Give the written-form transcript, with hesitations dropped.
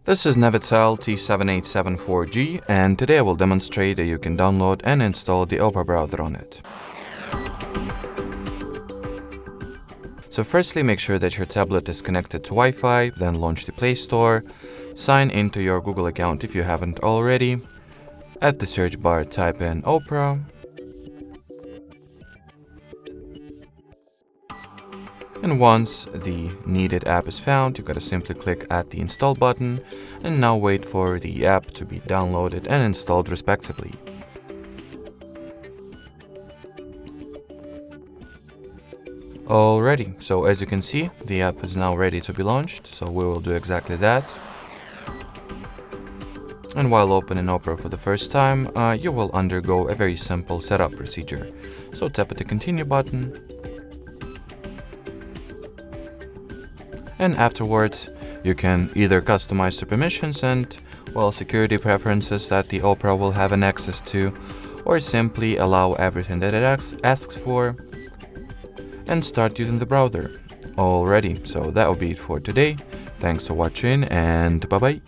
This is NAVITEL T757 4G, and today I will demonstrate that you can download and install the Opera browser on it. So firstly, make sure that your tablet is connected to Wi-Fi, then launch the Play Store, sign into your Google account if you haven't already. At the search bar, type in Opera. And once the needed app is found, you gotta simply click at the install button and now wait for the app to be downloaded and installed respectively. Alrighty, so as you can see, the app is now ready to be launched, so we will do exactly that. And while opening Opera for the first time, you will undergo a very simple setup procedure. So tap at the continue button. And afterwards, you can either customize the permissions and, security preferences that the Opera will have an access to, or simply allow everything that it asks for, and start using the browser. Alrighty, so that will be it for today. Thanks for watching, and bye-bye.